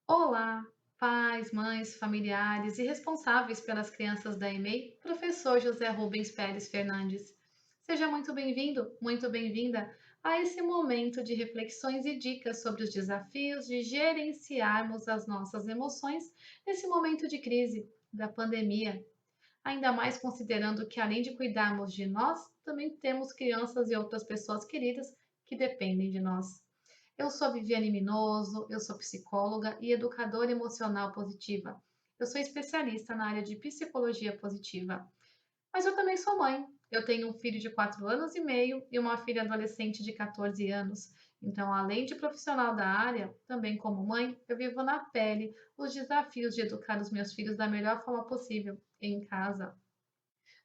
Olá, pais, mães, familiares e responsáveis pelas crianças da EMEI, professor José Rubens Pérez Fernandes. Seja muito bem-vindo, muito bem-vinda a esse momento de reflexões e dicas sobre os desafios de gerenciarmos as nossas emoções nesse momento de crise da pandemia. Ainda mais considerando que, além de cuidarmos de nós, também temos crianças e outras pessoas queridas que dependem de nós. Eu sou Viviane Minoso, eu sou psicóloga e educadora emocional positiva. Eu sou especialista na área de psicologia positiva. Mas eu também sou mãe. Eu tenho um filho de 4 anos e meio e uma filha adolescente de 14 anos. Então, além de profissional da área, também como mãe, eu vivo na pele os desafios de educar os meus filhos da melhor forma possível em casa.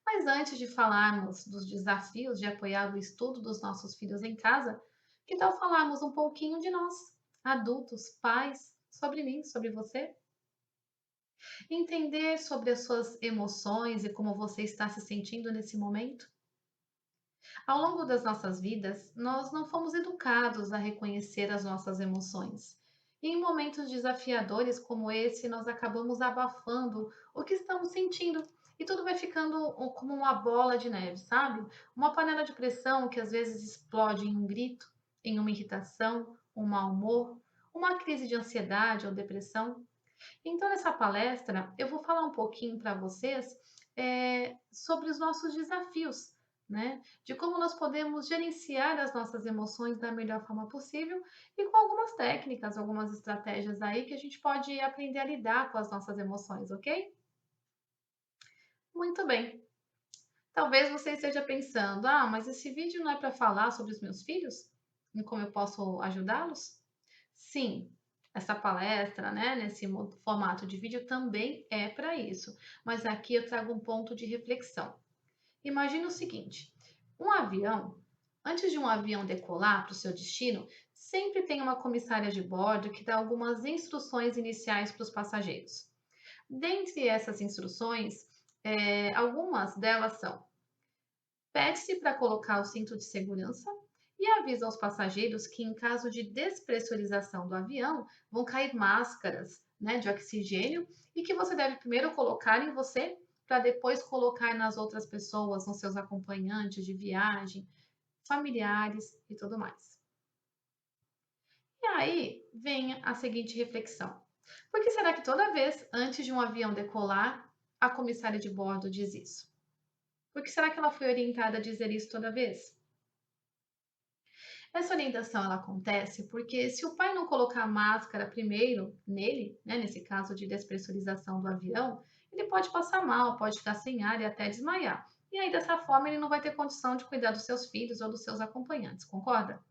Mas antes de falarmos dos desafios de apoiar o estudo dos nossos filhos em casa, que tal falarmos um pouquinho de nós, adultos, pais, sobre mim, sobre você? Entender sobre as suas emoções e como você está se sentindo nesse momento? Ao longo das nossas vidas, nós não fomos educados a reconhecer as nossas emoções. E em momentos desafiadores como esse, nós acabamos abafando o que estamos sentindo. E tudo vai ficando como uma bola de neve, sabe? Uma panela de pressão que às vezes explode em um grito, em uma irritação, um mau humor, uma crise de ansiedade ou depressão. Então, nessa palestra, eu vou falar um pouquinho para vocês sobre os nossos desafios, né? De como nós podemos gerenciar as nossas emoções da melhor forma possível e com algumas técnicas, algumas estratégias aí que a gente pode aprender a lidar com as nossas emoções, ok? Muito bem. Talvez você esteja pensando, ah, mas esse vídeo não é para falar sobre os meus filhos? E como eu posso ajudá-los? Sim, essa palestra, né, nesse formato de vídeo também é para isso, mas aqui eu trago um ponto de reflexão. Imagina o seguinte: um avião, antes de um avião decolar para o seu destino, sempre tem uma comissária de bordo que dá algumas instruções iniciais para os passageiros. Dentre essas instruções, algumas delas são: pede-se para colocar o cinto de segurança e avisa aos passageiros que, em caso de despressurização do avião, vão cair máscaras, né, de oxigênio e que você deve primeiro colocar em você para depois colocar nas outras pessoas, nos seus acompanhantes de viagem, familiares e tudo mais. E aí vem a seguinte reflexão: por que será que toda vez antes de um avião decolar, a comissária de bordo diz isso? Por que será que ela foi orientada a dizer isso toda vez? Essa orientação ela acontece porque se o pai não colocar a máscara primeiro nele, né, nesse caso de despressurização do avião, ele pode passar mal, pode ficar sem ar e até desmaiar. E aí dessa forma ele não vai ter condição de cuidar dos seus filhos ou dos seus acompanhantes, concorda?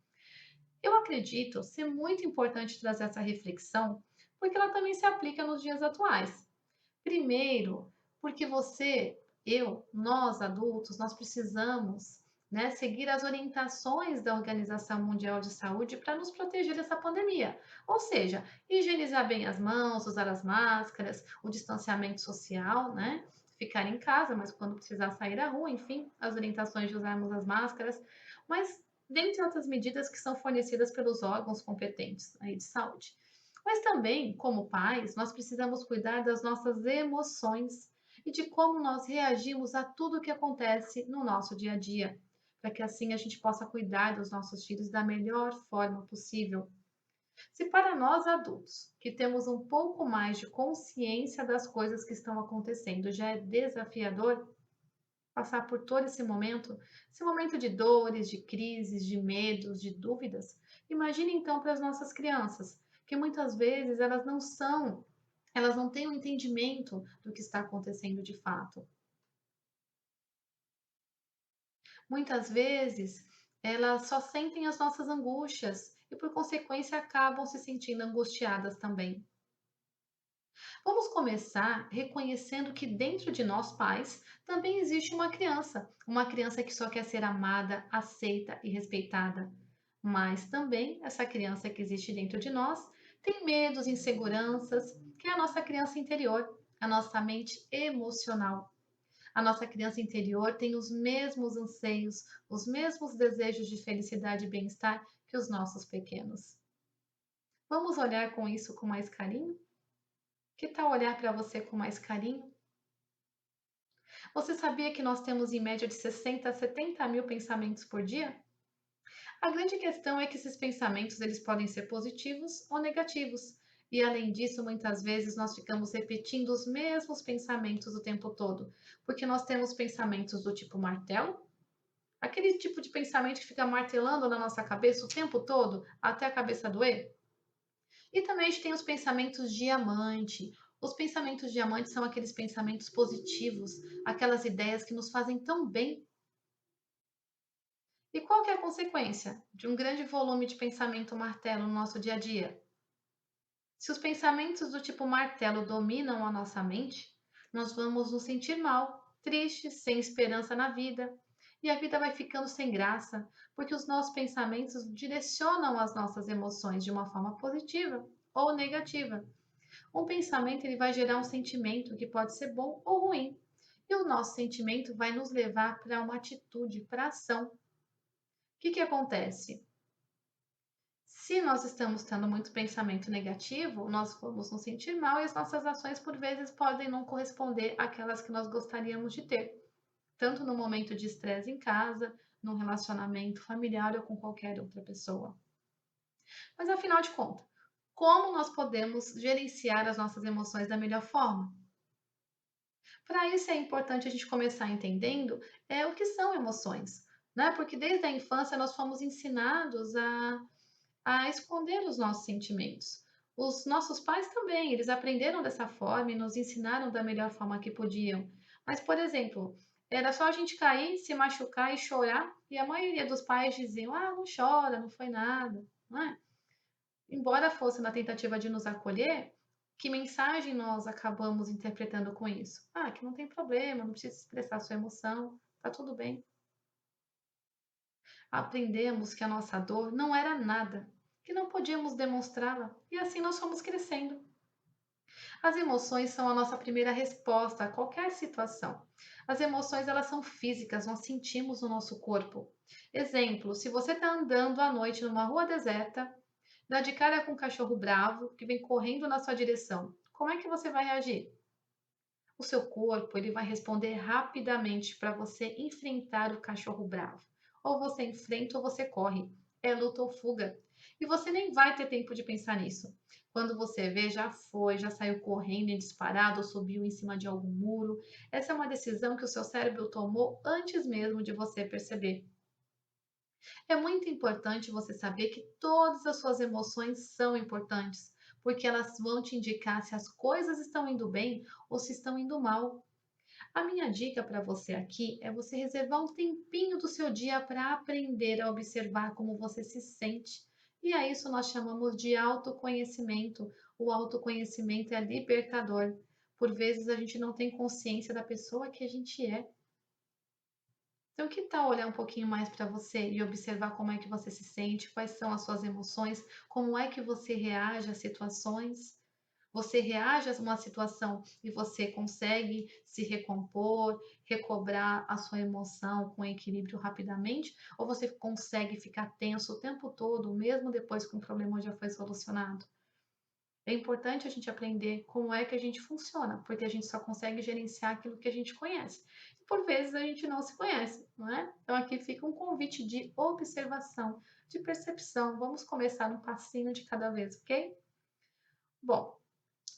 Eu acredito ser muito importante trazer essa reflexão, porque ela também se aplica nos dias atuais. Primeiro, porque você, eu, nós adultos, nós precisamos, né, seguir as orientações da Organização Mundial de Saúde para nos proteger dessa pandemia. Ou seja, higienizar bem as mãos, usar as máscaras, o distanciamento social, né? Ficar em casa, mas quando precisar sair à rua, enfim, as orientações de usarmos as máscaras, mas dentre outras medidas que são fornecidas pelos órgãos competentes aí de saúde. Mas também, como pais, nós precisamos cuidar das nossas emoções e de como nós reagimos a tudo o que acontece no nosso dia a dia, para que assim a gente possa cuidar dos nossos filhos da melhor forma possível. Se para nós adultos, que temos um pouco mais de consciência das coisas que estão acontecendo, já é desafiador passar por todo esse momento de dores, de crises, de medos, de dúvidas, imagine então para as nossas crianças, que muitas vezes elas não têm o entendimento do que está acontecendo de fato. Muitas vezes elas só sentem as nossas angústias e, por consequência, acabam se sentindo angustiadas também. Vamos começar reconhecendo que dentro de nós pais também existe uma criança que só quer ser amada, aceita e respeitada. Mas também essa criança que existe dentro de nós tem medos, inseguranças, que é a nossa criança interior, a nossa mente emocional. A nossa criança interior tem os mesmos anseios, os mesmos desejos de felicidade e bem-estar que os nossos pequenos. Vamos olhar com isso com mais carinho? Que tal olhar para você com mais carinho? Você sabia que nós temos em média de 60 a 70 mil pensamentos por dia? A grande questão é que esses pensamentos eles podem ser positivos ou negativos. E além disso, muitas vezes nós ficamos repetindo os mesmos pensamentos o tempo todo, porque nós temos pensamentos do tipo martelo, aquele tipo de pensamento que fica martelando na nossa cabeça o tempo todo, até a cabeça doer. E também a gente tem os pensamentos diamante. Os pensamentos diamante são aqueles pensamentos positivos, aquelas ideias que nos fazem tão bem. E qual que é a consequência de um grande volume de pensamento martelo no nosso dia a dia? Se os pensamentos do tipo martelo dominam a nossa mente, nós vamos nos sentir mal, tristes, sem esperança na vida, e a vida vai ficando sem graça, porque os nossos pensamentos direcionam as nossas emoções de uma forma positiva ou negativa. Um pensamento ele vai gerar um sentimento que pode ser bom ou ruim, e o nosso sentimento vai nos levar para uma atitude, para ação. O que acontece? Se nós estamos tendo muito pensamento negativo, nós vamos nos sentir mal e as nossas ações, por vezes, podem não corresponder àquelas que nós gostaríamos de ter, tanto no momento de estresse em casa, num relacionamento familiar ou com qualquer outra pessoa. Mas afinal de contas, como nós podemos gerenciar as nossas emoções da melhor forma? Para isso é importante a gente começar entendendo o que são emoções, né? Porque desde a infância nós fomos ensinados a esconder os nossos sentimentos. Os nossos pais também, eles aprenderam dessa forma e nos ensinaram da melhor forma que podiam. Mas, por exemplo, era só a gente cair, se machucar e chorar, e a maioria dos pais diziam: ah, não chora, não foi nada, não é? Embora fosse na tentativa de nos acolher, que mensagem nós acabamos interpretando com isso? Ah, que não tem problema, não precisa expressar sua emoção, tá tudo bem. Aprendemos que a nossa dor não era nada, que não podíamos demonstrá-la, e assim nós fomos crescendo. As emoções são a nossa primeira resposta a qualquer situação. As emoções, elas são físicas, nós sentimos no nosso corpo. Exemplo, se você está andando à noite numa rua deserta, dá de cara com um cachorro bravo que vem correndo na sua direção, como é que você vai reagir? O seu corpo ele vai responder rapidamente para você enfrentar o cachorro bravo. Ou você enfrenta ou você corre. É luta ou fuga. E você nem vai ter tempo de pensar nisso. Quando você vê, já foi, já saiu correndo e disparado ou subiu em cima de algum muro. Essa é uma decisão que o seu cérebro tomou antes mesmo de você perceber. É muito importante você saber que todas as suas emoções são importantes, porque elas vão te indicar se as coisas estão indo bem ou se estão indo mal. A minha dica para você aqui é você reservar um tempinho do seu dia para aprender a observar como você se sente. E a isso nós chamamos de autoconhecimento. O autoconhecimento é libertador. Por vezes a gente não tem consciência da pessoa que a gente é. Então, que tal olhar um pouquinho mais para você e observar como é que você se sente, quais são as suas emoções, como é que você reage às situações? Você reage a uma situação e você consegue se recompor, recobrar a sua emoção com equilíbrio rapidamente? Ou você consegue ficar tenso o tempo todo, mesmo depois que um problema já foi solucionado? É importante a gente aprender como é que a gente funciona, porque a gente só consegue gerenciar aquilo que a gente conhece. E por vezes a gente não se conhece, não é? Então aqui fica um convite de observação, de percepção. Vamos começar um passinho de cada vez, ok? Bom,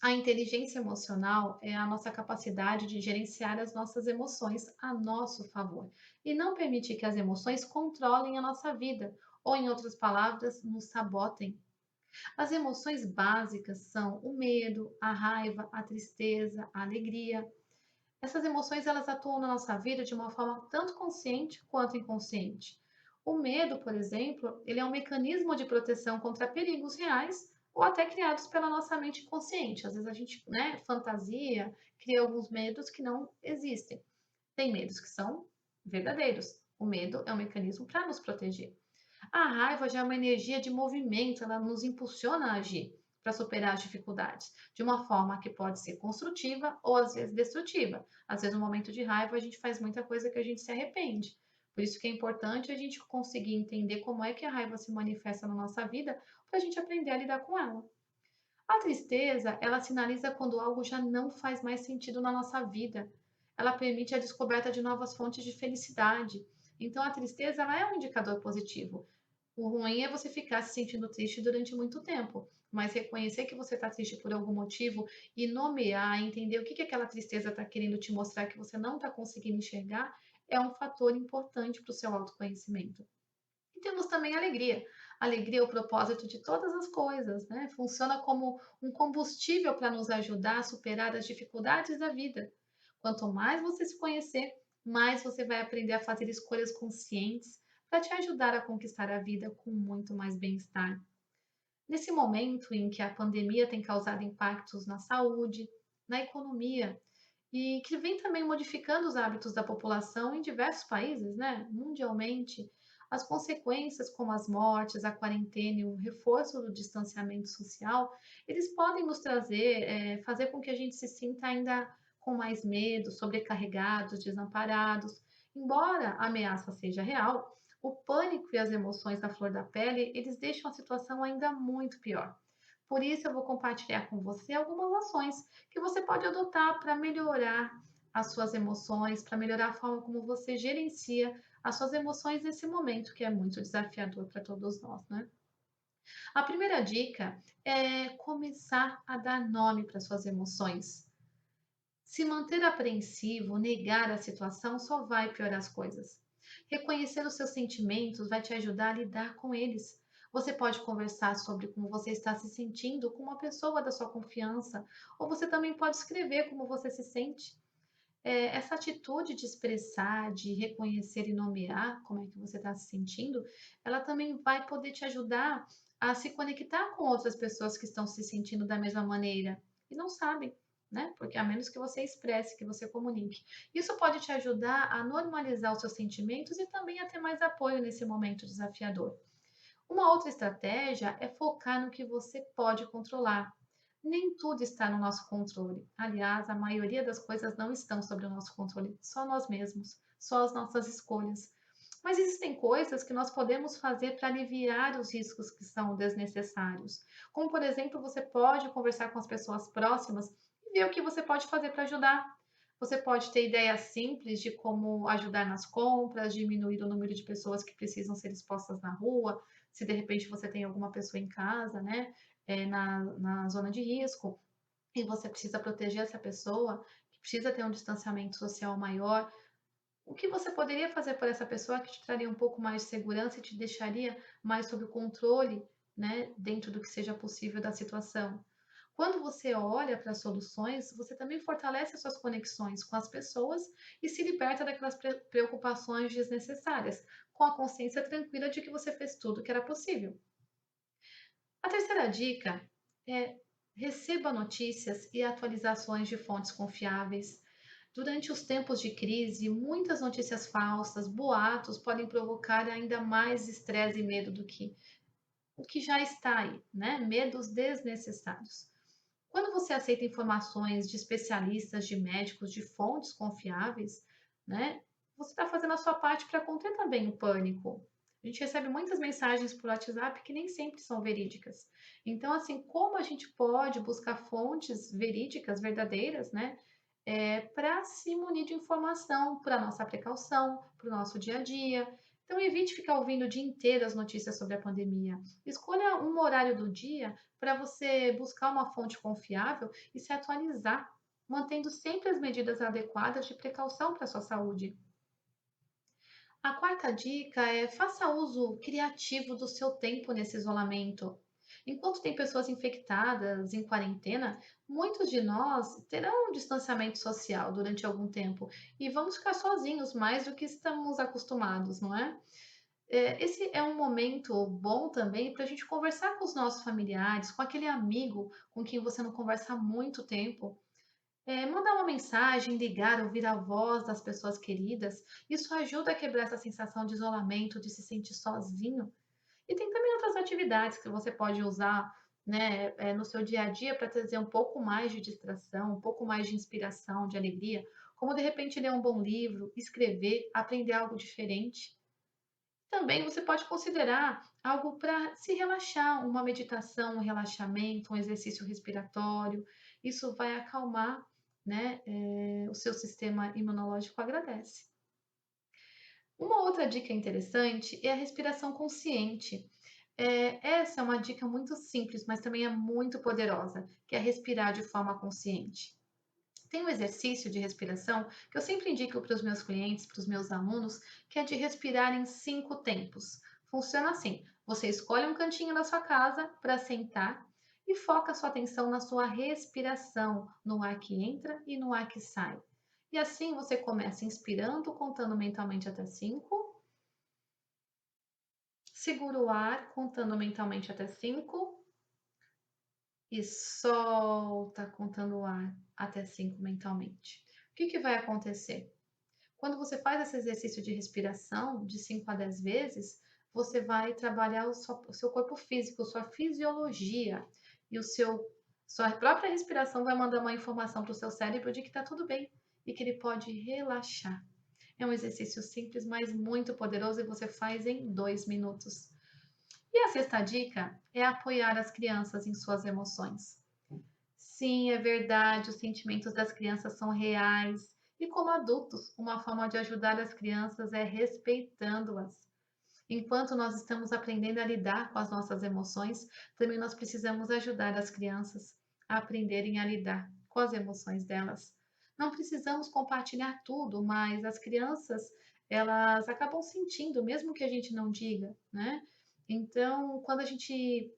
a inteligência emocional é a nossa capacidade de gerenciar as nossas emoções a nosso favor e não permitir que as emoções controlem a nossa vida, ou, em outras palavras, nos sabotem. As emoções básicas são o medo, a raiva, a tristeza, a alegria. Essas emoções elas atuam na nossa vida de uma forma tanto consciente quanto inconsciente. O medo, por exemplo, ele é um mecanismo de proteção contra perigos reais ou até criados pela nossa mente consciente. Às vezes a gente, né, fantasia, cria alguns medos que não existem. Tem medos que são verdadeiros. O medo é um mecanismo para nos proteger. A raiva já é uma energia de movimento, ela nos impulsiona a agir para superar as dificuldades, de uma forma que pode ser construtiva ou às vezes destrutiva. Às vezes, no momento de raiva, a gente faz muita coisa que a gente se arrepende. Por isso que é importante a gente conseguir entender como é que a raiva se manifesta na nossa vida, para a gente aprender a lidar com ela. A tristeza, ela sinaliza quando algo já não faz mais sentido na nossa vida. Ela permite a descoberta de novas fontes de felicidade. Então, a tristeza, ela é um indicador positivo. O ruim é você ficar se sentindo triste durante muito tempo, mas reconhecer que você está triste por algum motivo e nomear, entender o que que aquela tristeza está querendo te mostrar que você não está conseguindo enxergar, é um fator importante para o seu autoconhecimento. E temos também a alegria. A alegria é o propósito de todas as coisas, né? Funciona como um combustível para nos ajudar a superar as dificuldades da vida. Quanto mais você se conhecer, mais você vai aprender a fazer escolhas conscientes para te ajudar a conquistar a vida com muito mais bem-estar. Nesse momento em que a pandemia tem causado impactos na saúde, na economia e que vem também modificando os hábitos da população em diversos países, né, mundialmente, as consequências como as mortes, a quarentena e o reforço do distanciamento social, eles podem nos trazer, fazer com que a gente se sinta ainda com mais medo, sobrecarregados, desamparados. Embora a ameaça seja real, o pânico e as emoções à flor da pele, eles deixam a situação ainda muito pior. Por isso, eu vou compartilhar com você algumas ações que você pode adotar para melhorar as suas emoções, para melhorar a forma como você gerencia as suas emoções nesse momento que é muito desafiador para todos nós, né? A primeira dica é começar a dar nome para suas emoções. Se manter apreensivo, negar a situação só vai piorar as coisas. Reconhecer os seus sentimentos vai te ajudar a lidar com eles. Você pode conversar sobre como você está se sentindo com uma pessoa da sua confiança, ou você também pode escrever como você se sente. Essa atitude de expressar, de reconhecer e nomear como é que você está se sentindo, ela também vai poder te ajudar a se conectar com outras pessoas que estão se sentindo da mesma maneira e não sabem, né? Porque a menos que você expresse, que você comunique. Isso pode te ajudar a normalizar os seus sentimentos e também a ter mais apoio nesse momento desafiador. Uma outra estratégia é focar no que você pode controlar. Nem tudo está no nosso controle. Aliás, a maioria das coisas não estão sob o nosso controle, só nós mesmos, só as nossas escolhas. Mas existem coisas que nós podemos fazer para aliviar os riscos que são desnecessários. Como, por exemplo, você pode conversar com as pessoas próximas e ver o que você pode fazer para ajudar. Você pode ter ideias simples de como ajudar nas compras, diminuir o número de pessoas que precisam ser expostas na rua, se de repente você tem alguma pessoa em casa, né, na zona de risco, e você precisa proteger essa pessoa, que precisa ter um distanciamento social maior, o que você poderia fazer por essa pessoa que te traria um pouco mais de segurança e te deixaria mais sob o controle, né, dentro do que seja possível da situação? Quando você olha para as soluções, você também fortalece as suas conexões com as pessoas e se liberta daquelas preocupações desnecessárias, com a consciência tranquila de que você fez tudo o que era possível. A terceira dica é receba notícias e atualizações de fontes confiáveis. Durante os tempos de crise, muitas notícias falsas, boatos podem provocar ainda mais estresse e medo do que o que já está aí, né? Medos desnecessários. Quando você aceita informações de especialistas, de médicos, de fontes confiáveis, né, você está fazendo a sua parte para conter também o pânico. A gente recebe muitas mensagens por WhatsApp que nem sempre são verídicas. Então, assim, como a gente pode buscar fontes verídicas, verdadeiras, né, para se munir de informação para nossa precaução, para o nosso dia a dia. Então, evite ficar ouvindo o dia inteiro as notícias sobre a pandemia. Escolha um horário do dia para você buscar uma fonte confiável e se atualizar, mantendo sempre as medidas adequadas de precaução para a sua saúde. A quarta dica é faça uso criativo do seu tempo nesse isolamento. Enquanto tem pessoas infectadas em quarentena, muitos de nós terão um distanciamento social durante algum tempo e vamos ficar sozinhos mais do que estamos acostumados, não é? Esse é um momento bom também para a gente conversar com os nossos familiares, com aquele amigo com quem você não conversa há muito tempo. Mandar uma mensagem, ligar, ouvir a voz das pessoas queridas, isso ajuda a quebrar essa sensação de isolamento, de se sentir sozinho. E tem também outras atividades que você pode usar, né, no seu dia a dia para trazer um pouco mais de distração, um pouco mais de inspiração, de alegria, como de repente ler um bom livro, escrever, aprender algo diferente. Também você pode considerar algo para se relaxar, uma meditação, um relaxamento, um exercício respiratório. Isso vai acalmar, né, o seu sistema imunológico agradece. Uma outra dica interessante é a respiração consciente. Essa é uma dica muito simples, mas também é muito poderosa, que é respirar de forma consciente. Tem um exercício de respiração que eu sempre indico para os meus clientes, para os meus alunos, que é de respirar em 5 tempos. Funciona assim: você escolhe um cantinho da sua casa para sentar e foca a sua atenção na sua respiração, no ar que entra e no ar que sai. E assim você começa inspirando, contando mentalmente até 5, segura o ar, contando mentalmente até 5 e solta, contando o ar até 5 mentalmente. O que vai acontecer? Quando você faz esse exercício de respiração de 5 a 10 vezes, você vai trabalhar o seu corpo físico, sua fisiologia, e sua própria respiração vai mandar uma informação para o seu cérebro de que está tudo bem e que ele pode relaxar. É um exercício simples, mas muito poderoso e você faz em 2 minutos. E a sexta dica é apoiar as crianças em suas emoções. Sim, é verdade, os sentimentos das crianças são reais. E como adultos, uma forma de ajudar as crianças é respeitando-as. Enquanto nós estamos aprendendo a lidar com as nossas emoções, também nós precisamos ajudar as crianças a aprenderem a lidar com as emoções delas. Não precisamos compartilhar tudo, mas as crianças, elas acabam sentindo, mesmo que a gente não diga, né? Então, quando a gente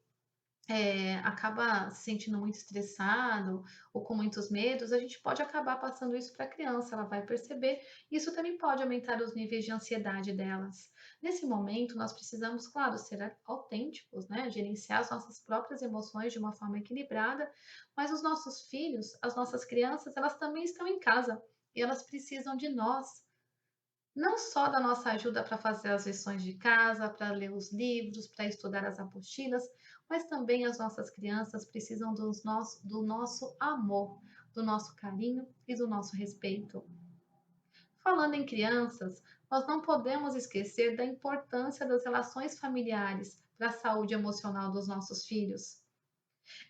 acaba se sentindo muito estressado ou com muitos medos, a gente pode acabar passando isso para a criança, ela vai perceber. Isso também pode aumentar os níveis de ansiedade delas. Nesse momento, nós precisamos, claro, ser autênticos, né? Gerenciar as nossas próprias emoções de uma forma equilibrada, mas os nossos filhos, as nossas crianças, elas também estão em casa e elas precisam de nós. Não só da nossa ajuda para fazer as lições de casa, para ler os livros, para estudar as apostilas, mas também as nossas crianças precisam do nosso amor, do nosso carinho e do nosso respeito. Falando em crianças, nós não podemos esquecer da importância das relações familiares para a saúde emocional dos nossos filhos.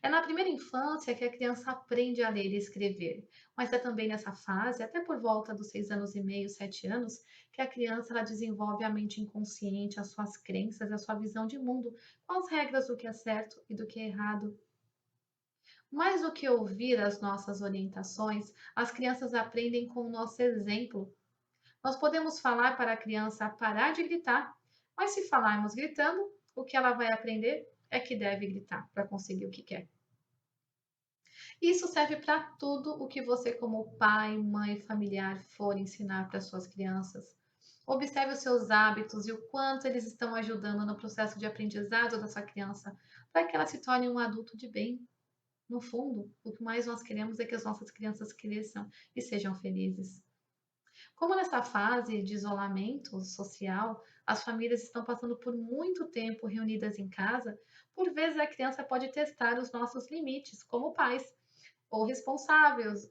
É na primeira infância que a criança aprende a ler e escrever, mas é também nessa fase, até por volta dos 6 anos e meio, 7 anos, que a criança ela desenvolve a mente inconsciente, as suas crenças, a sua visão de mundo, com as regras do que é certo e do que é errado. Mais do que ouvir as nossas orientações, as crianças aprendem com o nosso exemplo. Nós podemos falar para a criança parar de gritar, mas se falarmos gritando, o que ela vai aprender é que deve gritar para conseguir o que quer. Isso serve para tudo o que você, como pai, mãe, familiar, for ensinar para suas crianças. Observe os seus hábitos e o quanto eles estão ajudando no processo de aprendizado da sua criança, para que ela se torne um adulto de bem. No fundo, o que mais nós queremos é que as nossas crianças cresçam e sejam felizes. Como nessa fase de isolamento social, as famílias estão passando por muito tempo reunidas em casa, por vezes a criança pode testar os nossos limites como pais ou responsáveis,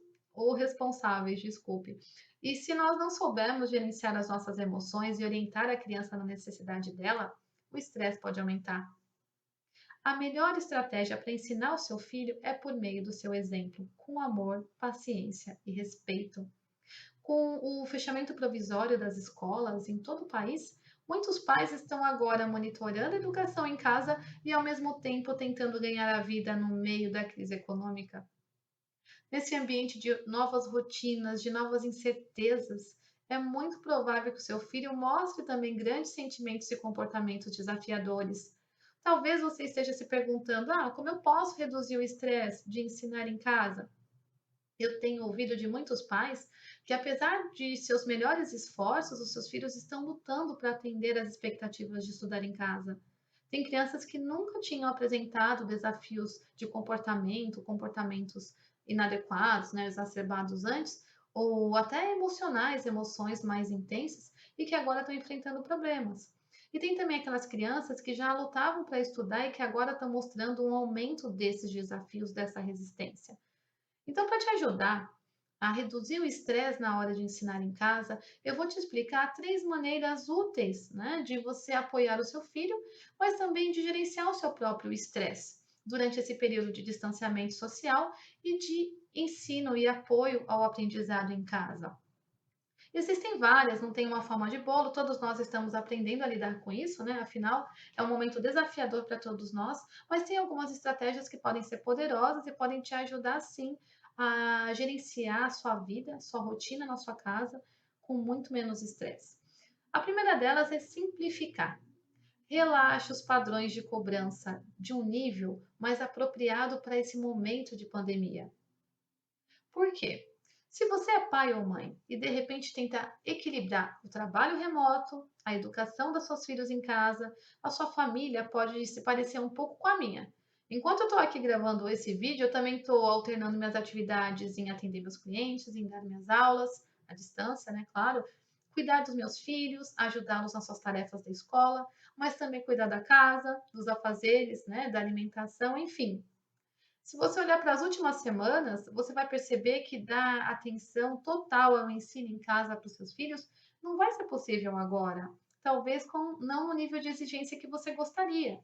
desculpe. E se nós não soubermos gerenciar as nossas emoções e orientar a criança na necessidade dela, o estresse pode aumentar. A melhor estratégia para ensinar o seu filho é por meio do seu exemplo, com amor, paciência e respeito. Com o fechamento provisório das escolas em todo o país, muitos pais estão agora monitorando a educação em casa e, ao mesmo tempo, tentando ganhar a vida no meio da crise econômica. Nesse ambiente de novas rotinas, de novas incertezas, é muito provável que o seu filho mostre também grandes sentimentos e comportamentos desafiadores. Talvez você esteja se perguntando: como eu posso reduzir o estresse de ensinar em casa? Eu tenho ouvido de muitos pais que, apesar de seus melhores esforços, os seus filhos estão lutando para atender às expectativas de estudar em casa. Tem crianças que nunca tinham apresentado desafios de comportamento, comportamentos inadequados, né, exacerbados antes, ou até emocionais, emoções mais intensas, e que agora estão enfrentando problemas. E tem também aquelas crianças que já lutavam para estudar e que agora estão mostrando um aumento desses desafios, dessa resistência. Então, para te ajudar a reduzir o estresse na hora de ensinar em casa, eu vou te explicar três maneiras úteis, né, de você apoiar o seu filho, mas também de gerenciar o seu próprio estresse durante esse período de distanciamento social e de ensino e apoio ao aprendizado em casa. Existem várias, não tem uma forma de bolo, todos nós estamos aprendendo a lidar com isso, né? Afinal, é um momento desafiador para todos nós, mas tem algumas estratégias que podem ser poderosas e podem te ajudar, sim, a gerenciar a sua vida, sua rotina na sua casa com muito menos estresse. A primeira delas é simplificar. Relaxe os padrões de cobrança de um nível mais apropriado para esse momento de pandemia. Por quê? Se você é pai ou mãe e de repente tenta equilibrar o trabalho remoto, a educação dos seus filhos em casa, a sua família pode se parecer um pouco com a minha. Enquanto eu estou aqui gravando esse vídeo, eu também estou alternando minhas atividades em atender meus clientes, em dar minhas aulas, à distância, né? Claro, cuidar dos meus filhos, ajudá-los nas suas tarefas da escola, mas também cuidar da casa, dos afazeres, né? Da alimentação, enfim. Se você olhar para as últimas semanas, você vai perceber que dar atenção total ao ensino em casa para os seus filhos não vai ser possível agora. Talvez com não no nível de exigência que você gostaria.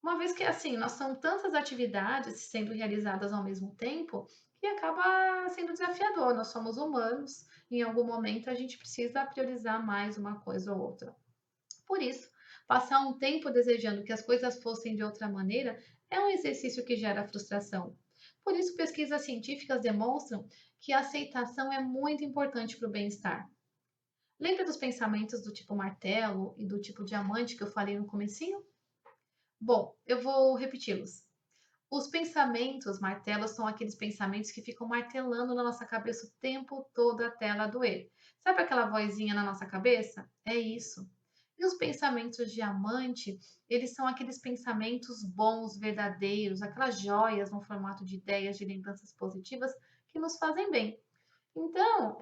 Uma vez que assim, nós são tantas atividades sendo realizadas ao mesmo tempo que acaba sendo desafiador. Nós somos humanos, em algum momento a gente precisa priorizar mais uma coisa ou outra. Por isso, passar um tempo desejando que as coisas fossem de outra maneira é um exercício que gera frustração. Por isso, pesquisas científicas demonstram que a aceitação é muito importante para o bem-estar. Lembra dos pensamentos do tipo martelo e do tipo diamante que eu falei no comecinho? Bom, eu vou repeti-los. Os pensamentos martelos são aqueles pensamentos que ficam martelando na nossa cabeça o tempo todo até ela doer. Sabe aquela vozinha na nossa cabeça? É isso. E os pensamentos diamante, eles são aqueles pensamentos bons, verdadeiros, aquelas joias no formato de ideias, de lembranças positivas que nos fazem bem. Então,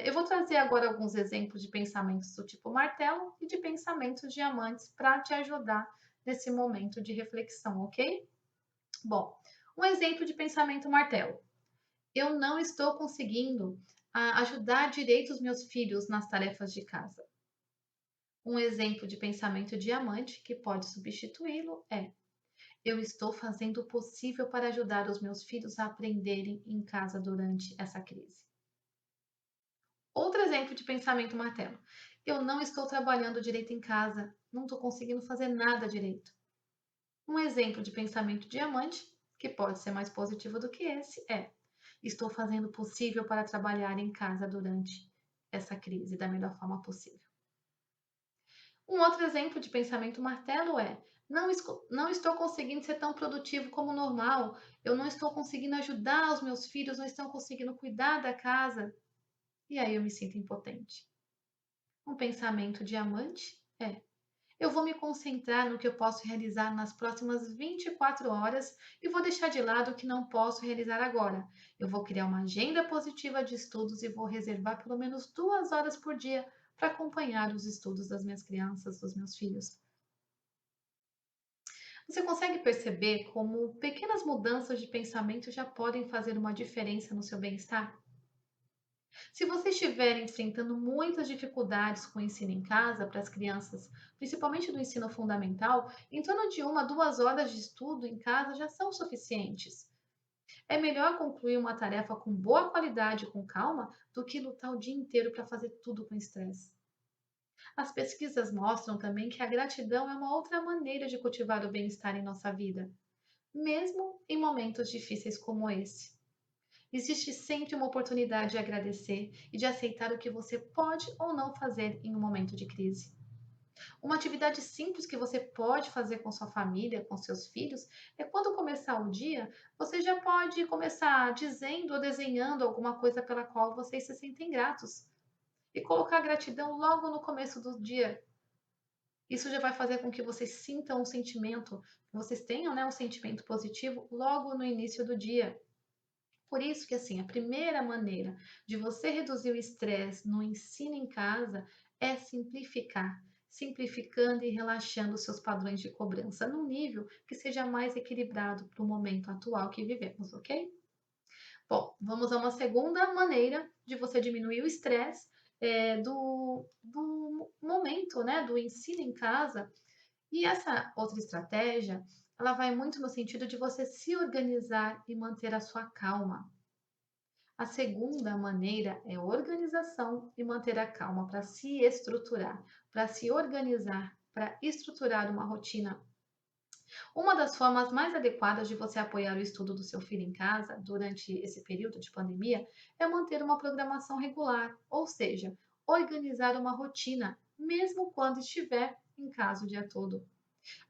eu vou trazer agora alguns exemplos de pensamentos do tipo martelo e de pensamentos diamantes para te ajudar nesse momento de reflexão, ok? Bom, um exemplo de pensamento martelo. Eu não estou conseguindo ajudar direito os meus filhos nas tarefas de casa. Um exemplo de pensamento diamante que pode substituí-lo é: eu estou fazendo o possível para ajudar os meus filhos a aprenderem em casa durante essa crise. Outro exemplo de pensamento martelo: eu não estou trabalhando direito em casa, não estou conseguindo fazer nada direito. Um exemplo de pensamento diamante, que pode ser mais positivo do que esse, é: estou fazendo o possível para trabalhar em casa durante essa crise da melhor forma possível. Um outro exemplo de pensamento martelo é: não estou conseguindo ser tão produtivo como normal, eu não estou conseguindo ajudar os meus filhos, não estão conseguindo cuidar da casa, e aí eu me sinto impotente. Um pensamento diamante é: eu vou me concentrar no que eu posso realizar nas próximas 24 horas e vou deixar de lado o que não posso realizar agora. Eu vou criar uma agenda positiva de estudos e vou reservar pelo menos 2 horas por dia para acompanhar os estudos das minhas crianças, dos meus filhos. Você consegue perceber como pequenas mudanças de pensamento já podem fazer uma diferença no seu bem-estar? Se você estiver enfrentando muitas dificuldades com o ensino em casa para as crianças, principalmente do ensino fundamental, em torno de 1 a 2 horas de estudo em casa já são suficientes. É melhor concluir uma tarefa com boa qualidade e com calma do que lutar o dia inteiro para fazer tudo com estresse. As pesquisas mostram também que a gratidão é uma outra maneira de cultivar o bem-estar em nossa vida, mesmo em momentos difíceis como esse. Existe sempre uma oportunidade de agradecer e de aceitar o que você pode ou não fazer em um momento de crise. Uma atividade simples que você pode fazer com sua família, com seus filhos, é quando começar o dia, você já pode começar dizendo ou desenhando alguma coisa pela qual vocês se sentem gratos. E colocar gratidão logo no começo do dia. Isso já vai fazer com que vocês sintam um sentimento, que vocês tenham, né, um sentimento positivo logo no início do dia. Por isso que, assim, a primeira maneira de você reduzir o estresse no ensino em casa é simplificar, simplificando e relaxando os seus padrões de cobrança num nível que seja mais equilibrado para o momento atual que vivemos, ok? Bom, vamos a uma segunda maneira de você diminuir o estresse, do momento, né, do ensino em casa. E essa outra estratégia, ela vai muito no sentido de você se organizar e manter a sua calma. A segunda maneira é organização e manter a calma para se estruturar, para se organizar, para estruturar uma rotina. Uma das formas mais adequadas de você apoiar o estudo do seu filho em casa durante esse período de pandemia é manter uma programação regular, ou seja, organizar uma rotina, mesmo quando estiver em casa o dia todo.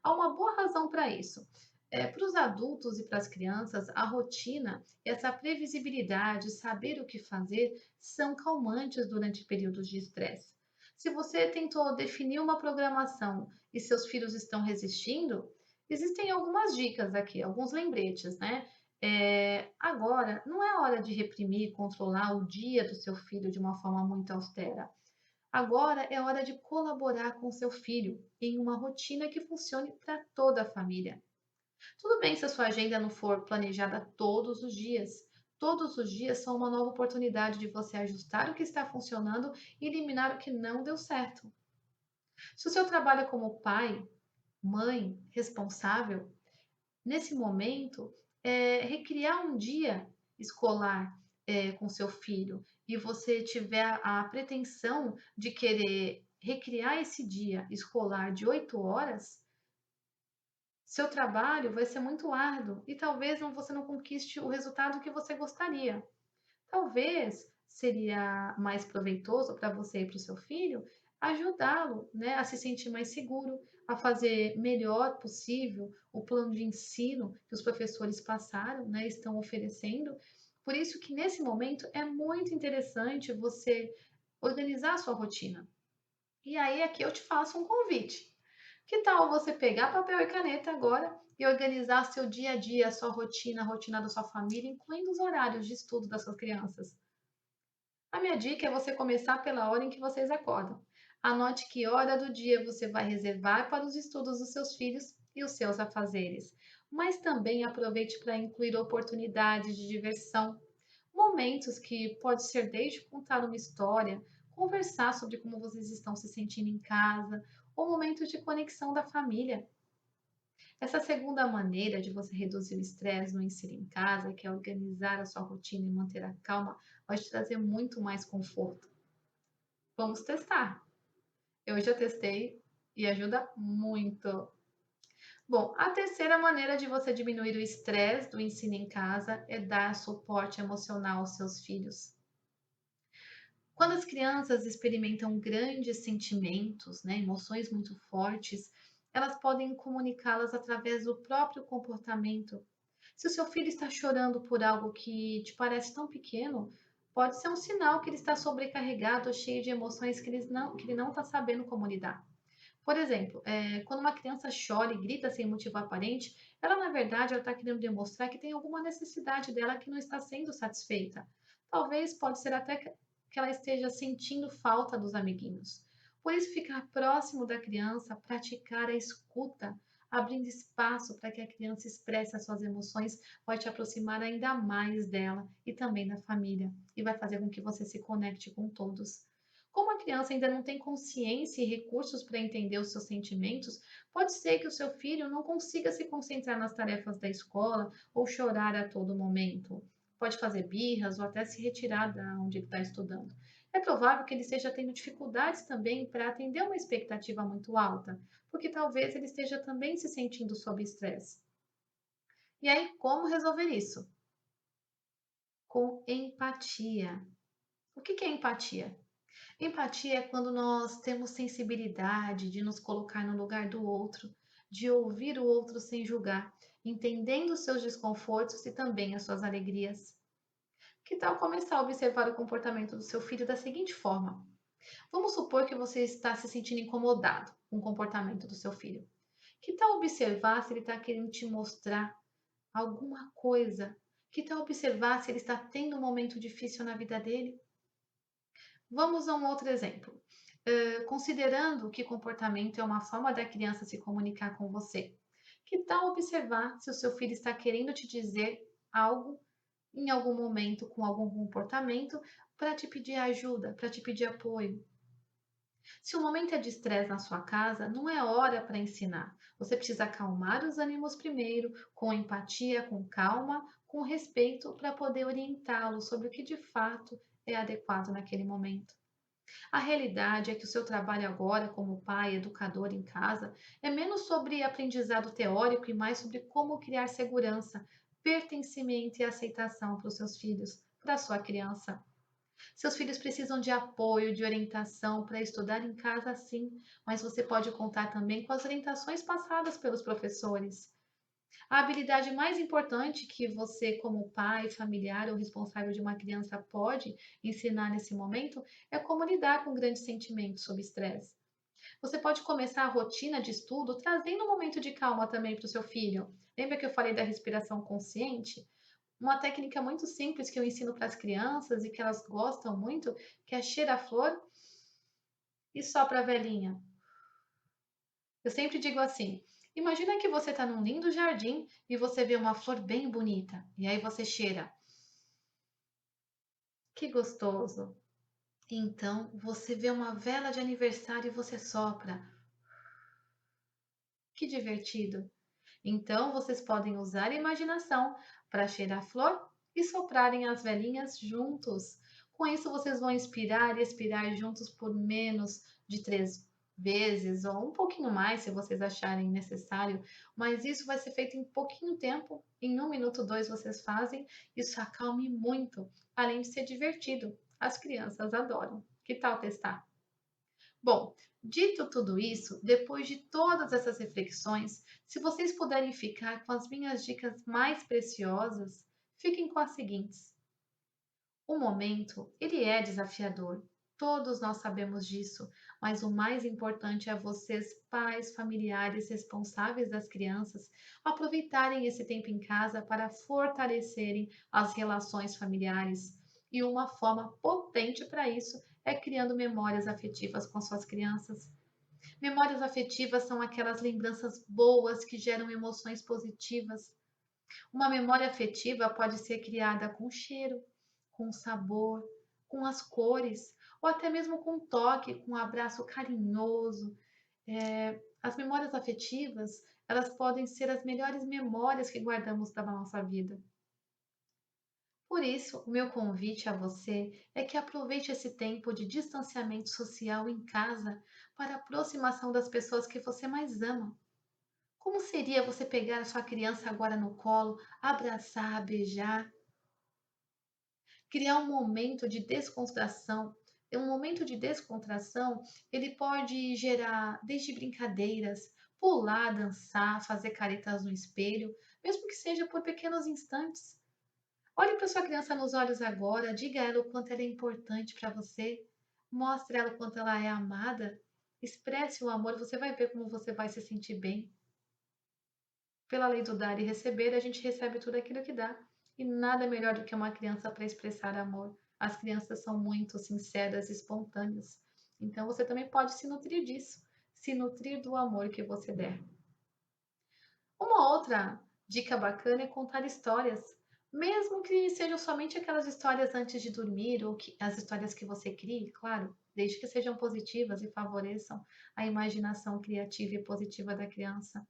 Há uma boa razão para isso. Para os adultos e para as crianças, a rotina, essa previsibilidade, saber o que fazer, são calmantes durante períodos de estresse. Se você tentou definir uma programação e seus filhos estão resistindo, existem algumas dicas aqui, alguns lembretes, né? Agora, não é hora de reprimir, controlar o dia do seu filho de uma forma muito austera. Agora é hora de colaborar com seu filho em uma rotina que funcione para toda a família. Tudo bem se a sua agenda não for planejada todos os dias. Todos os dias são uma nova oportunidade de você ajustar o que está funcionando e eliminar o que não deu certo. Se o seu trabalho é como pai, mãe, responsável, nesse momento, recriar um dia escolar, com seu filho e você tiver a pretensão de querer recriar esse dia escolar de 8 horas, seu trabalho vai ser muito árduo e talvez você não conquiste o resultado que você gostaria. Talvez seria mais proveitoso para você e para o seu filho ajudá-lo, né, a se sentir mais seguro, a fazer melhor possível o plano de ensino que os professores passaram, né, estão oferecendo. Por isso que nesse momento é muito interessante você organizar a sua rotina. E aí aqui eu te faço um convite. Que tal você pegar papel e caneta agora e organizar seu dia a dia, a sua rotina, a rotina da sua família, incluindo os horários de estudo das suas crianças? A minha dica é você começar pela hora em que vocês acordam. Anote que hora do dia você vai reservar para os estudos dos seus filhos e os seus afazeres. Mas também aproveite para incluir oportunidades de diversão, momentos que pode ser desde contar uma história, conversar sobre como vocês estão se sentindo em casa, ou momentos de conexão da família. Essa segunda maneira de você reduzir o estresse no ensino em casa, que é organizar a sua rotina e manter a calma, vai te trazer muito mais conforto. Vamos testar. Eu já testei e ajuda muito. Bom, a terceira maneira de você diminuir o estresse do ensino em casa é dar suporte emocional aos seus filhos. Quando as crianças experimentam grandes sentimentos, né, emoções muito fortes, elas podem comunicá-las através do próprio comportamento. Se o seu filho está chorando por algo que te parece tão pequeno, pode ser um sinal que ele está sobrecarregado ou cheio de emoções que ele não está sabendo como lidar. Por exemplo, quando uma criança chora e grita sem motivo aparente, ela na verdade ela está querendo demonstrar que tem alguma necessidade dela que não está sendo satisfeita. Talvez pode ser até que ela esteja sentindo falta dos amiguinhos. Por isso, ficar próximo da criança, praticar a escuta, abrindo espaço para que a criança expresse as suas emoções, vai te aproximar ainda mais dela e também da família, e vai fazer com que você se conecte com todos. Como a criança ainda não tem consciência e recursos para entender os seus sentimentos, pode ser que o seu filho não consiga se concentrar nas tarefas da escola ou chorar a todo momento. Pode fazer birras ou até se retirar da onde ele está estudando. É provável que ele esteja tendo dificuldades também para atender uma expectativa muito alta, porque talvez ele esteja também se sentindo sob estresse. E aí, como resolver isso? Com empatia. O que é empatia? Empatia é quando nós temos sensibilidade de nos colocar no lugar do outro, de ouvir o outro sem julgar, entendendo os seus desconfortos e também as suas alegrias. Que tal começar a observar o comportamento do seu filho da seguinte forma? Vamos supor que você está se sentindo incomodado com o comportamento do seu filho. Que tal observar se ele está querendo te mostrar alguma coisa? Que tal observar se ele está tendo um momento difícil na vida dele? Vamos a um outro exemplo. Considerando que comportamento é uma forma da criança se comunicar com você, que tal observar se o seu filho está querendo te dizer algo em algum momento com algum comportamento para te pedir ajuda, para te pedir apoio. Se o momento é de estresse na sua casa, não é hora para ensinar. Você precisa acalmar os ânimos primeiro, com empatia, com calma, com respeito, para poder orientá-lo sobre o que de fato é adequado naquele momento. A realidade é que o seu trabalho agora, como pai, educador em casa, é menos sobre aprendizado teórico e mais sobre como criar segurança, pertencimento e aceitação para os seus filhos, para a sua criança. Seus filhos precisam de apoio, de orientação para estudar em casa, sim, mas você pode contar também com as orientações passadas pelos professores. A habilidade mais importante que você, como pai, familiar ou responsável de uma criança, pode ensinar nesse momento é como lidar com grandes sentimentos sob estresse. Você pode começar a rotina de estudo trazendo um momento de calma também para o seu filho. Lembra que eu falei da respiração consciente? Uma técnica muito simples que eu ensino para as crianças e que elas gostam muito, que é cheira a flor e sopra a velhinha. Eu sempre digo assim: imagina que você está num lindo jardim e você vê uma flor bem bonita, e aí você cheira. Que gostoso! Então você vê uma vela de aniversário e você sopra. Que divertido! Então vocês podem usar a imaginação para cheirar a flor e soprarem as velinhas juntos. Com isso, vocês vão inspirar e expirar juntos por menos de 3 vezes, ou um pouquinho mais, se vocês acharem necessário. Mas isso vai ser feito em pouquinho tempo. Em 1 minuto, 2 vocês fazem. Isso acalme muito, além de ser divertido. As crianças adoram. Que tal testar? Bom, dito tudo isso, depois de todas essas reflexões, se vocês puderem ficar com as minhas dicas mais preciosas, fiquem com as seguintes. O momento, ele é desafiador. Todos nós sabemos disso, mas o mais importante é vocês, pais, familiares responsáveis das crianças, aproveitarem esse tempo em casa para fortalecerem as relações familiares. E uma forma potente para isso é criando memórias afetivas com suas crianças. Memórias afetivas são aquelas lembranças boas que geram emoções positivas. Uma memória afetiva pode ser criada com cheiro, com sabor, com as cores, ou até mesmo com toque, com um abraço carinhoso. As memórias afetivas, elas podem ser as melhores memórias que guardamos da nossa vida. Por isso, o meu convite a você é que aproveite esse tempo de distanciamento social em casa para a aproximação das pessoas que você mais ama. Como seria você pegar a sua criança agora no colo, abraçar, beijar, criar um momento de descontração? Um momento de descontração, ele pode gerar desde brincadeiras, pular, dançar, fazer caretas no espelho, mesmo que seja por pequenos instantes. Olhe para sua criança nos olhos agora, diga a ela o quanto ela é importante para você, mostre a ela o quanto ela é amada, expresse o amor, você vai ver como você vai se sentir bem. Pela lei do dar e receber, a gente recebe tudo aquilo que dá. E nada melhor do que uma criança para expressar amor. As crianças são muito sinceras e espontâneas. Então você também pode se nutrir disso, se nutrir do amor que você der. Uma outra dica bacana é contar histórias, mesmo que sejam somente aquelas histórias antes de dormir ou as histórias que você crie, claro, desde que sejam positivas e favoreçam a imaginação criativa e positiva da criança.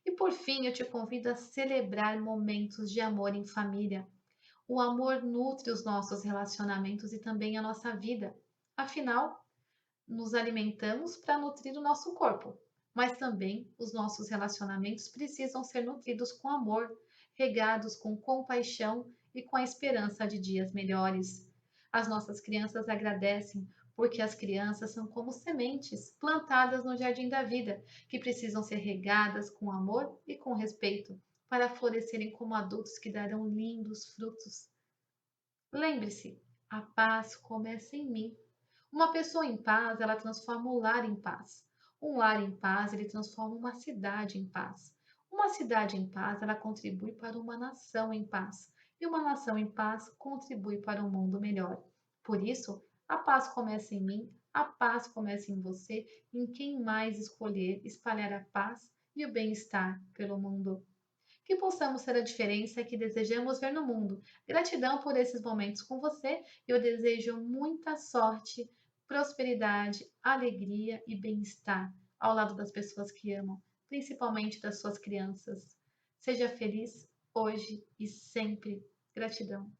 E por fim, eu te convido a celebrar momentos de amor em família. O amor nutre os nossos relacionamentos e também a nossa vida. Afinal, nos alimentamos para nutrir o nosso corpo, mas também os nossos relacionamentos precisam ser nutridos com amor, regados com compaixão e com a esperança de dias melhores. As nossas crianças agradecem porque as crianças são como sementes plantadas no jardim da vida, que precisam ser regadas com amor e com respeito para florescerem como adultos que darão lindos frutos. Lembre-se, a paz começa em mim. Uma pessoa em paz, ela transforma o lar em paz. Um lar em paz, ele transforma uma cidade em paz. Uma cidade em paz, ela contribui para uma nação em paz. E uma nação em paz contribui para um mundo melhor. Por isso, a paz começa em mim, a paz começa em você, em quem mais escolher espalhar a paz e o bem-estar pelo mundo. Que possamos ser a diferença que desejamos ver no mundo. Gratidão por esses momentos com você e eu desejo muita sorte, prosperidade, alegria e bem-estar ao lado das pessoas que amam, principalmente das suas crianças. Seja feliz hoje e sempre. Gratidão.